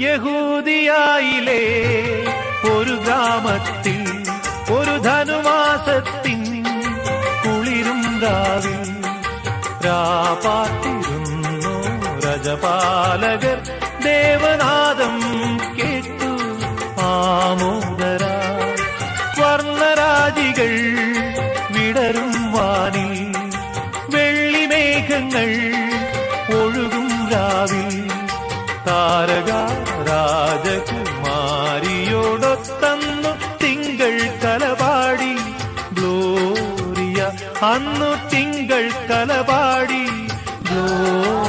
യഹൂദിയായിലെ ഒരു ഗ്രാമത്തിൽ ഒരു ധനുമാസത്തിൻ കുളിരും രാവിൽ രാപാർത്തിരുന്നു രജപാലകർ ദേവനാദം കേട്ടു ആമോദരാ. വർണ്ണരാജികൾ വിടരും വാനിൽ വെള്ളിമേഘങ്ങൾ ഒഴുകും രാവിൽ താരക രാജകുമാരിയോടൊത്തന്നു തിങ്കൾ കലപാടി ഗ്ലോറിയ. അന്നു തിങ്കൾ കലപാടി ഗ്ലോറിയ.